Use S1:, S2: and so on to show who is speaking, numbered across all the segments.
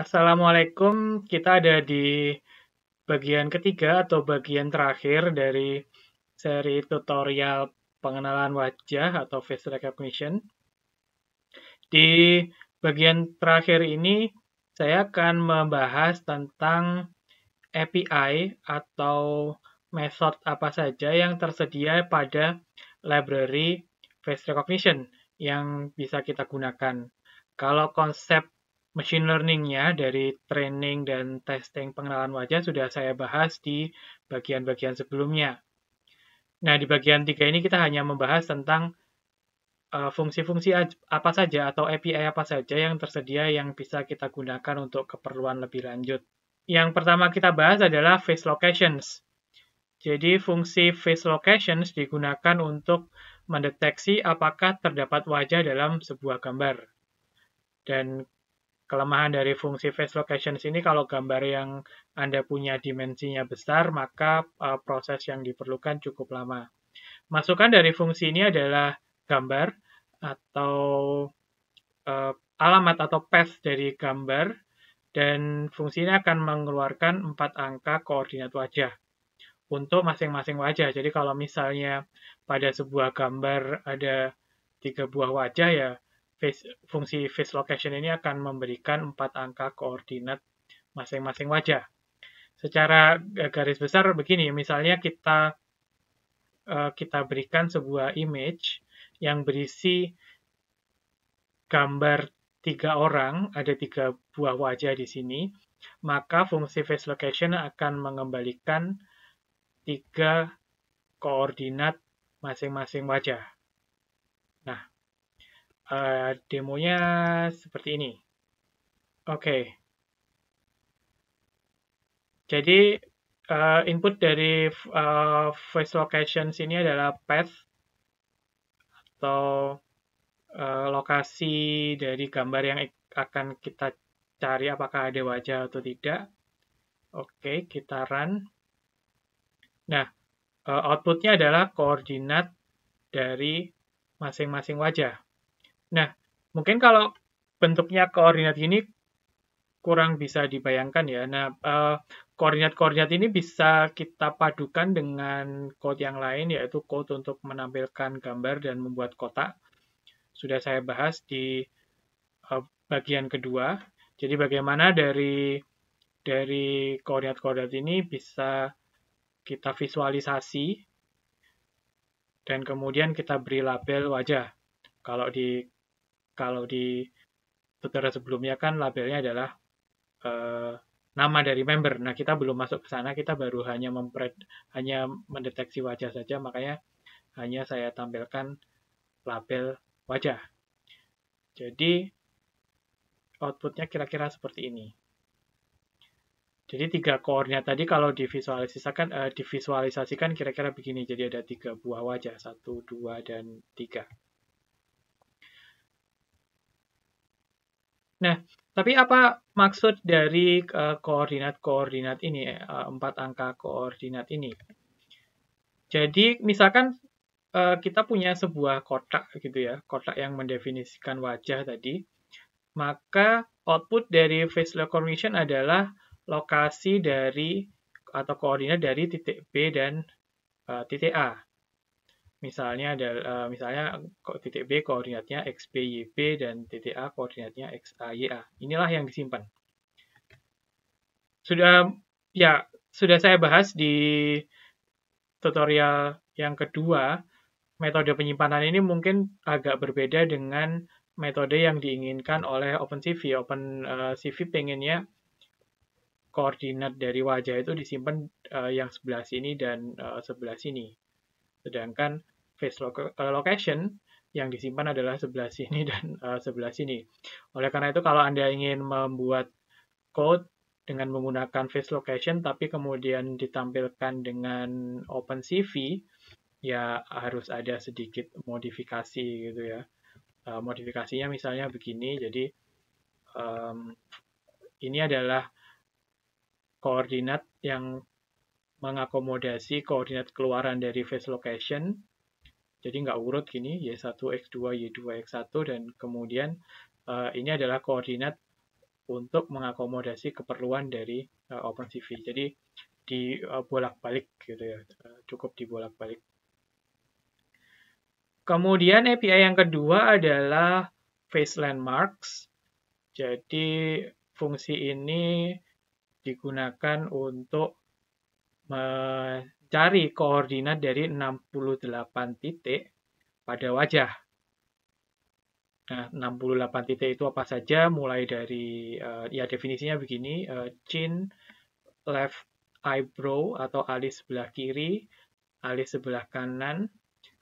S1: Assalamualaikum, kita ada di bagian ketiga atau bagian terakhir dari seri tutorial pengenalan wajah atau face recognition. Di bagian terakhir ini, saya akan membahas tentang API atau metode apa saja yang tersedia pada library face recognition yang bisa kita gunakan. Kalau konsep machine learning-nya dari training dan testing pengenalan wajah sudah saya bahas di bagian-bagian sebelumnya. Nah, di bagian 3 ini kita hanya membahas tentang fungsi-fungsi apa saja atau API apa saja yang tersedia yang bisa kita gunakan untuk keperluan lebih lanjut. Yang pertama kita bahas adalah face locations. Jadi fungsi face locations digunakan untuk mendeteksi apakah terdapat wajah dalam sebuah gambar. Dan kelemahan dari fungsi face locations ini kalau gambar yang Anda punya dimensinya besar, maka proses yang diperlukan cukup lama. Masukan dari fungsi ini adalah gambar atau alamat atau path dari gambar, dan fungsi ini akan mengeluarkan 4 angka koordinat wajah untuk masing-masing wajah. Jadi kalau misalnya pada sebuah gambar ada 3 buah wajah, ya fungsi face location ini akan memberikan 4 angka koordinat masing-masing wajah. Secara garis besar begini, misalnya kita berikan sebuah image yang berisi gambar 3 orang, ada 3 buah wajah di sini, maka fungsi face location akan mengembalikan 3 koordinat masing-masing wajah. Nah, demonya seperti ini. Oke. Jadi, input dari face location sini adalah path atau lokasi dari gambar yang akan kita cari apakah ada wajah atau tidak. Oke, kita run. Nah, outputnya adalah koordinat dari masing-masing wajah. Nah, mungkin kalau bentuknya koordinat ini kurang bisa dibayangkan ya. Nah, koordinat-koordinat ini bisa kita padukan dengan code yang lain, yaitu code untuk menampilkan gambar dan membuat kotak. Sudah saya bahas di bagian kedua. Jadi bagaimana dari koordinat-koordinat ini bisa kita visualisasi dan kemudian kita beri label wajah. Kalau di tutorial sebelumnya kan labelnya adalah nama dari member. Nah, kita belum masuk ke sana, kita baru hanya mendeteksi wajah saja, makanya hanya saya tampilkan label wajah. Jadi outputnya kira-kira seperti ini. Jadi 3 koordinat tadi kalau divisualisasikan kira-kira begini. Jadi ada 3 buah wajah, 1, 2, dan 3. Nah, tapi apa maksud dari koordinat-koordinat ini, 4 angka koordinat ini? Jadi misalkan kita punya sebuah kotak gitu ya, kotak yang mendefinisikan wajah tadi, maka output dari face recognition adalah lokasi dari atau koordinat dari titik B dan titik A. Misalnya titik B koordinatnya XB, YB, dan titik A koordinatnya XA, YA. Inilah yang disimpan. Sudah saya bahas di tutorial yang kedua, metode penyimpanan ini mungkin agak berbeda dengan metode yang diinginkan oleh OpenCV. OpenCV pengennya koordinat dari wajah itu disimpan yang sebelah sini dan sebelah sini. Sedangkan face location yang disimpan adalah sebelah sini dan sebelah sini. Oleh karena itu, kalau Anda ingin membuat code dengan menggunakan face location, tapi kemudian ditampilkan dengan OpenCV, ya harus ada sedikit modifikasi gitu ya. Modifikasinya misalnya begini, jadi ini adalah koordinat yang mengakomodasi koordinat keluaran dari face location. Jadi nggak urut gini, Y1, X2, Y2, X1, dan kemudian ini adalah koordinat untuk mengakomodasi keperluan dari OpenCV. Jadi dibolak-balik gitu ya, cukup dibolak-balik. Kemudian API yang kedua adalah Face Landmarks. Jadi fungsi ini digunakan untuk mencari koordinat dari 68 titik pada wajah. Nah, 68 titik itu apa saja? Mulai dari, ya definisinya begini, chin, left eyebrow atau alis sebelah kiri, alis sebelah kanan,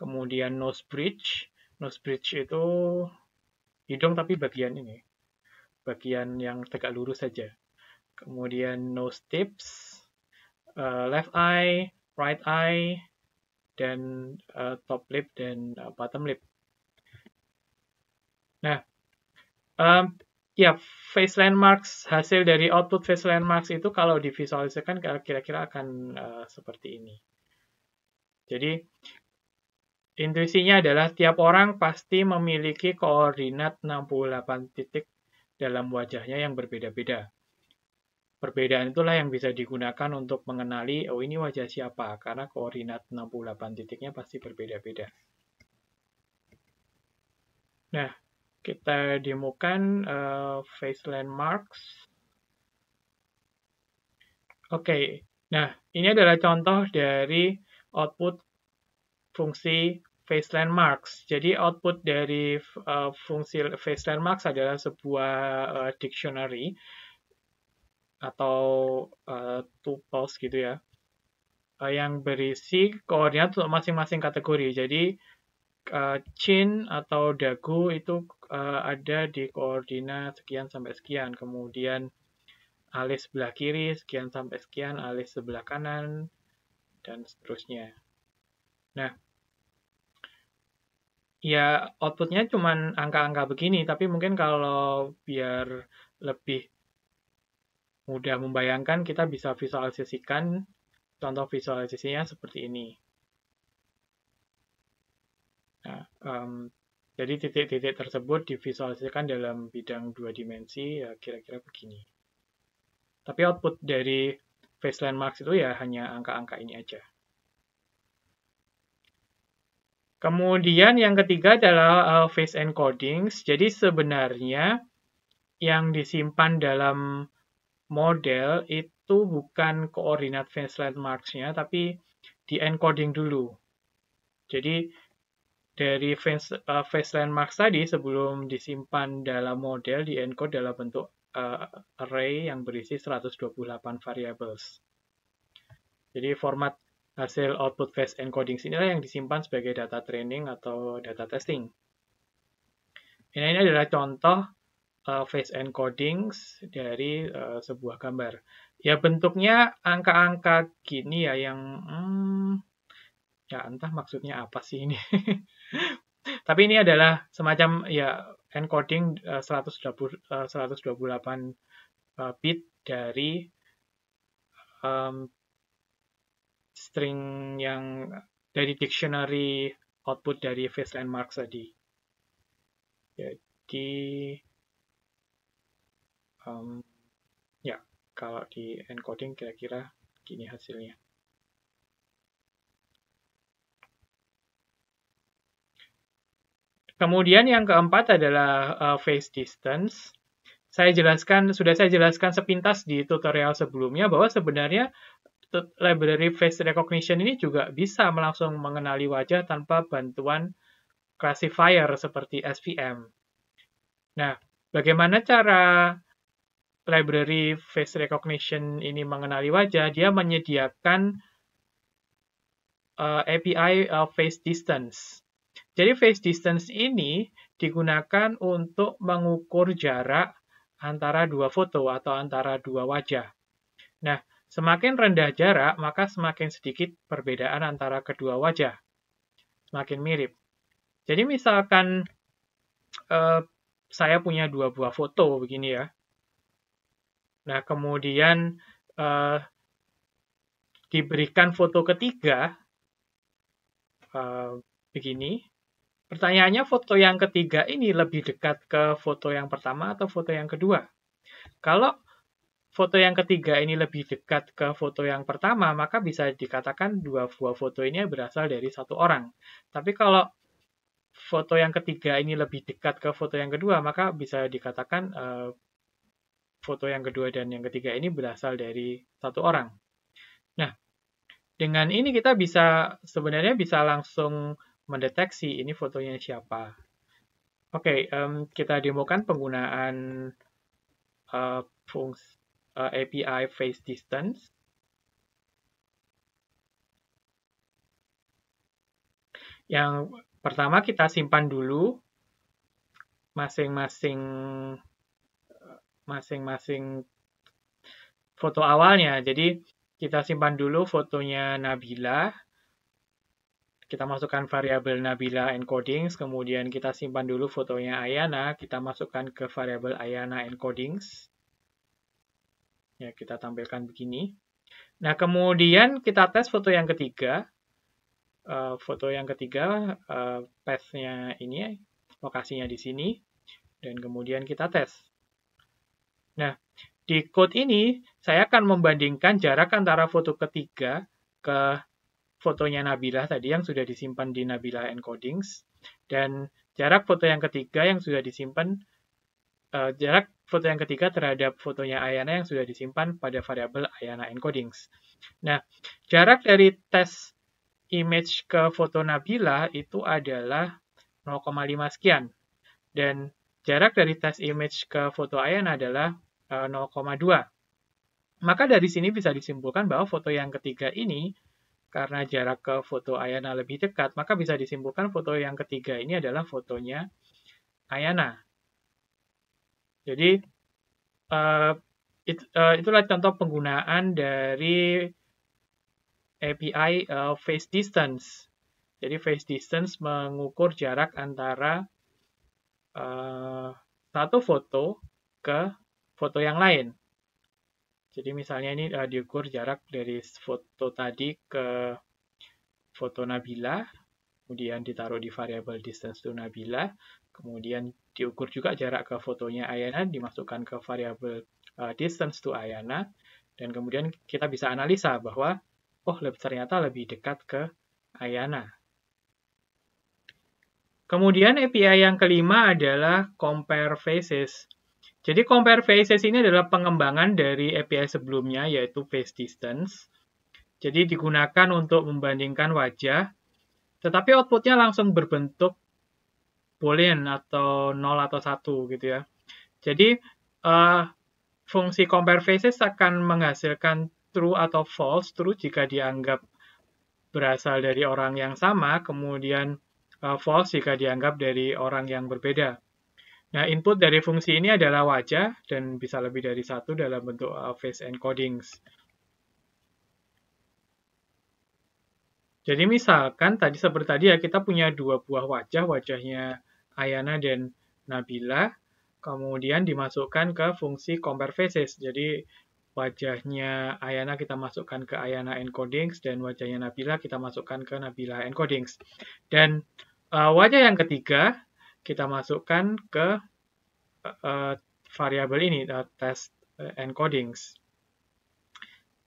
S1: kemudian nose bridge. Nose bridge itu hidung tapi bagian ini, bagian yang tegak lurus saja. Kemudian nose tips, left eye, right eye, dan top lip dan bottom lip. Nah, ya face landmarks, hasil dari output face landmarks itu kalau divisualisasikan kira-kira akan seperti ini. Jadi intuisinya adalah tiap orang pasti memiliki koordinat 68 titik dalam wajahnya yang berbeda-beda. Perbedaan itulah yang bisa digunakan untuk mengenali, oh ini wajah siapa, karena koordinat 68 titiknya pasti berbeda-beda. Nah, kita demokan face landmarks. Oke, nah ini adalah contoh dari output fungsi face landmarks. Jadi output dari fungsi face landmarks adalah sebuah dictionary atau tuples gitu ya, yang berisi koordinat untuk masing-masing kategori. Jadi chin atau dagu itu ada di koordinat sekian sampai sekian. Kemudian alis sebelah kiri sekian sampai sekian, alis sebelah kanan, dan seterusnya. Nah, ya outputnya cuma angka-angka begini, tapi mungkin kalau biar lebih mudah membayangkan, kita bisa visualisasikan, contoh visualisasinya seperti ini. Nah, jadi titik-titik tersebut divisualisasikan dalam bidang 2 dimensi, ya kira-kira begini. Tapi output dari face landmarks itu ya hanya angka-angka ini aja. Kemudian yang ketiga adalah face encodings. Jadi sebenarnya yang disimpan dalam model itu bukan koordinat face landmarks-nya, tapi di encoding dulu. Jadi dari face landmarks tadi sebelum disimpan dalam model di encode dalam bentuk array yang berisi 128 variables. Jadi format hasil output face encodings inilah yang disimpan sebagai data training atau data testing. Ini adalah contoh face encodings dari sebuah gambar. Ya bentuknya angka-angka gini ya yang ya entah maksudnya apa sih ini. Tapi ini adalah semacam ya encoding 128 bit dari string yang dari dictionary output dari face landmarks tadi. Jadi ya kalau di encoding kira-kira gini hasilnya. Kemudian yang keempat adalah face distance. Sudah saya jelaskan sepintas di tutorial sebelumnya bahwa sebenarnya library face recognition ini juga bisa langsung mengenali wajah tanpa bantuan classifier seperti SVM. Nah, bagaimana cara library face recognition ini mengenali wajah? Dia menyediakan API face distance. Jadi face distance ini digunakan untuk mengukur jarak antara dua foto atau antara dua wajah. Nah, semakin rendah jarak, maka semakin sedikit perbedaan antara kedua wajah. Semakin mirip. Jadi misalkan saya punya dua buah foto begini ya. Nah, kemudian diberikan foto ketiga begini. Pertanyaannya, foto yang ketiga ini lebih dekat ke foto yang pertama atau foto yang kedua? Kalau foto yang ketiga ini lebih dekat ke foto yang pertama, maka bisa dikatakan dua buah foto ini berasal dari satu orang. Tapi kalau foto yang ketiga ini lebih dekat ke foto yang kedua, maka bisa dikatakan foto yang kedua dan yang ketiga ini berasal dari satu orang. Nah, dengan ini kita sebenarnya bisa langsung mendeteksi ini fotonya siapa. Oke, kita demokan penggunaan fungsi API face distance. Yang pertama kita simpan dulu masing-masing foto awalnya. Jadi kita simpan dulu fotonya Nabila. Kita masukkan variabel Nabila encodings, kemudian kita simpan dulu fotonya Ayana, kita masukkan ke variabel Ayana encodings. Ya, kita tampilkan begini. Nah, kemudian kita tes foto yang ketiga. Path-nya ini, lokasinya di sini, dan kemudian kita tes. Nah, di code ini, saya akan membandingkan jarak antara foto ketiga ke fotonya Nabila tadi yang sudah disimpan di Nabila encodings, dan jarak foto yang ketiga yang sudah disimpan, jarak foto yang ketiga terhadap fotonya Ayana yang sudah disimpan pada variabel Ayana encodings. Nah, jarak dari tes image ke foto Nabila itu adalah 0,5 sekian. Dan jarak dari tes image ke foto Ayana adalah 0,2. Maka dari sini bisa disimpulkan bahwa foto yang ketiga ini, karena jarak ke foto Ayana lebih dekat, maka bisa disimpulkan foto yang ketiga ini adalah fotonya Ayana. Jadi, itulah contoh penggunaan dari API face distance. Jadi face distance mengukur jarak antara satu foto ke foto yang lain. Jadi misalnya ini diukur jarak dari foto tadi ke foto Nabila, kemudian ditaruh di variabel distance to Nabila, kemudian diukur juga jarak ke fotonya Ayana, dimasukkan ke variabel distance to Ayana, dan kemudian kita bisa analisa bahwa ternyata lebih dekat ke Ayana. Kemudian API yang kelima adalah compare faces. Jadi compare faces ini adalah pengembangan dari API sebelumnya, yaitu face distance. Jadi digunakan untuk membandingkan wajah, tetapi outputnya langsung berbentuk boolean atau 0 atau 1 gitu ya. Jadi fungsi compare faces akan menghasilkan true atau false, true jika dianggap berasal dari orang yang sama, kemudian false jika dianggap dari orang yang berbeda. Nah, input dari fungsi ini adalah wajah, dan bisa lebih dari satu dalam bentuk face encodings. Jadi misalkan seperti tadi ya, kita punya dua buah wajah, wajahnya Ayana dan Nabila, kemudian dimasukkan ke fungsi compare faces. Jadi wajahnya Ayana kita masukkan ke Ayana encodings, dan wajahnya Nabila kita masukkan ke Nabila encodings. Dan wajah yang ketiga kita masukkan ke variabel ini, test encodings.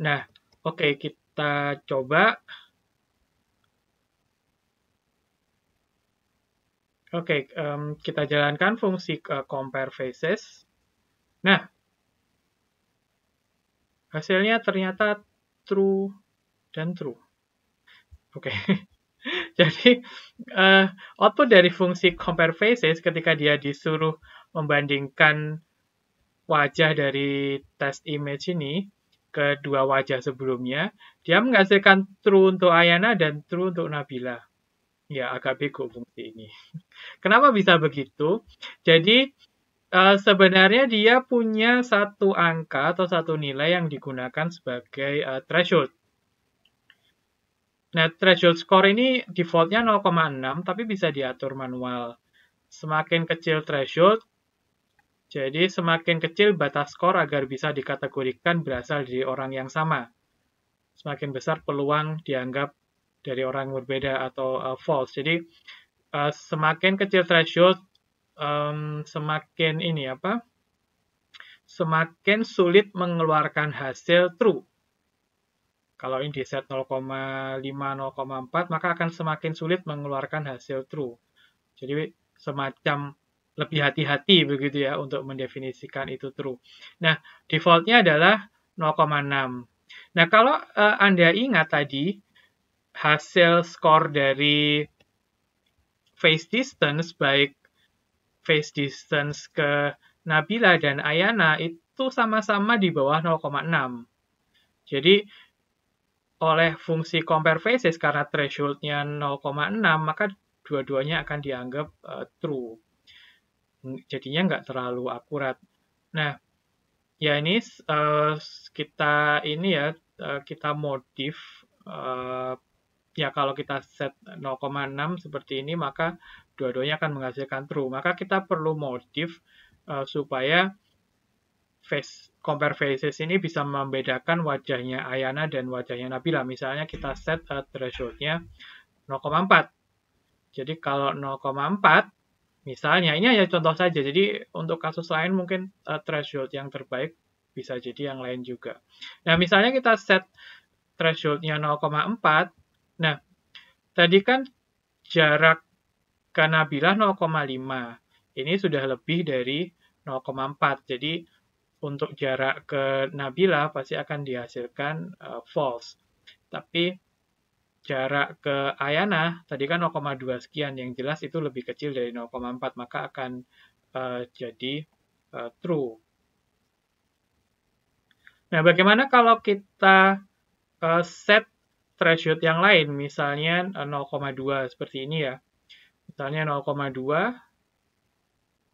S1: Nah, oke, kita coba. Oke, kita jalankan fungsi compare faces. Nah, hasilnya ternyata true dan true. Oke, jadi output dari fungsi compare faces ketika dia disuruh membandingkan wajah dari test image ini ke dua wajah sebelumnya, dia menghasilkan true untuk Ayana dan true untuk Nabila. Ya, agak bego fungsi ini. Kenapa bisa begitu? Jadi, sebenarnya dia punya satu angka atau satu nilai yang digunakan sebagai threshold. Nah, threshold score ini defaultnya 0,6, tapi bisa diatur manual. Semakin kecil threshold, jadi semakin kecil batas skor agar bisa dikategorikan berasal dari orang yang sama. Semakin besar peluang dianggap dari orang yang berbeda atau false. Jadi semakin kecil threshold, semakin semakin sulit mengeluarkan hasil true. Kalau ini di set 0,5, 0,4, maka akan semakin sulit mengeluarkan hasil true. Jadi semacam lebih hati-hati begitu ya untuk mendefinisikan itu true. Nah, defaultnya adalah 0,6. Nah, kalau Anda ingat tadi, hasil skor dari phase distance, baik phase distance ke Nabila dan Ayana, itu sama-sama di bawah 0,6. Jadi, oleh fungsi compare phases, karena threshold-nya 0,6, maka dua-duanya akan dianggap true. Jadinya nggak terlalu akurat. Nah, ya ini kita modif. Ya kalau kita set 0,6 seperti ini, maka dua-duanya akan menghasilkan true. Maka kita perlu modif supaya compare phases ini bisa membedakan wajahnya Ayana dan wajahnya Nabila. Misalnya kita set threshold-nya 0,4. Jadi kalau 0,4, misalnya, ini hanya contoh saja. Jadi untuk kasus lain mungkin threshold yang terbaik bisa jadi yang lain juga. Nah, misalnya kita set threshold-nya 0,4. Nah, tadi kan jarak ke Nabila 0,5. Ini sudah lebih dari 0,4. Jadi untuk jarak ke Nabila pasti akan dihasilkan false. Tapi jarak ke Ayana tadi kan 0,2 sekian, yang jelas itu lebih kecil dari 0,4, maka akan jadi true. Nah, bagaimana kalau kita set threshold yang lain, misalnya 0,2 seperti ini ya. Misalnya 0,2,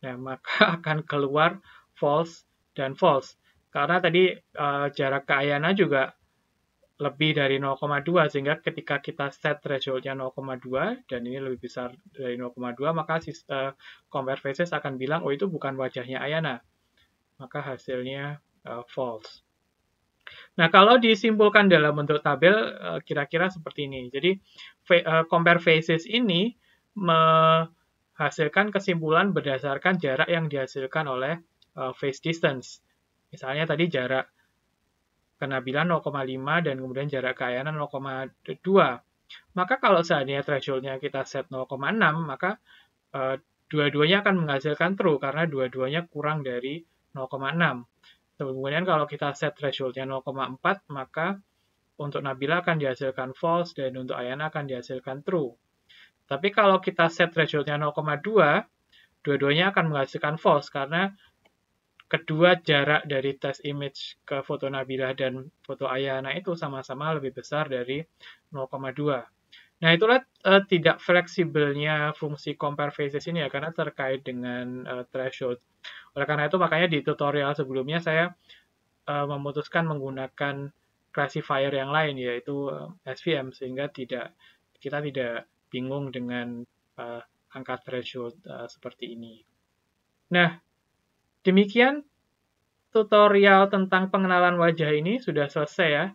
S1: nah maka akan keluar false dan false. Karena tadi jarak ke Ayana juga lebih dari 0,2, sehingga ketika kita set threshold-nya 0,2, dan ini lebih besar dari 0,2, maka compare phases akan bilang, oh itu bukan wajahnya Ayana. Maka hasilnya false. Nah, kalau disimpulkan dalam bentuk tabel, kira-kira seperti ini. Jadi, compare phases ini menghasilkan kesimpulan berdasarkan jarak yang dihasilkan oleh phase distance. Misalnya tadi jarak ke Nabila 0,5 dan kemudian jarak ke Ayana 0,2. Maka kalau seandainya threshold-nya kita set 0,6, maka dua-duanya akan menghasilkan true karena dua-duanya kurang dari 0,6. Kemudian kalau kita set threshold-nya 0,4, maka untuk Nabila akan dihasilkan false dan untuk Ayana akan dihasilkan true. Tapi kalau kita set threshold-nya 0,2, dua-duanya akan menghasilkan false karena kedua jarak dari test image ke foto Nabila dan foto Ayana itu sama-sama lebih besar dari 0,2. Nah, itulah tidak fleksibelnya fungsi compare phases ini ya, karena terkait dengan threshold. Oleh karena itu, makanya di tutorial sebelumnya saya memutuskan menggunakan classifier yang lain, yaitu SVM, sehingga kita tidak bingung dengan angka threshold seperti ini. Nah, demikian tutorial tentang pengenalan wajah ini sudah selesai ya.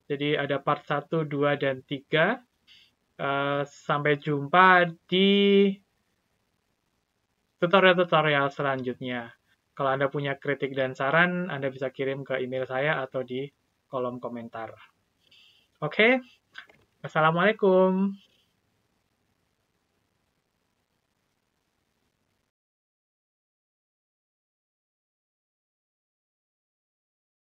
S1: Jadi ada part 1, 2, dan 3. Sampai jumpa di tutorial-tutorial selanjutnya. Kalau Anda punya kritik dan saran, Anda bisa kirim ke email saya atau di kolom komentar. Oke, Assalamualaikum.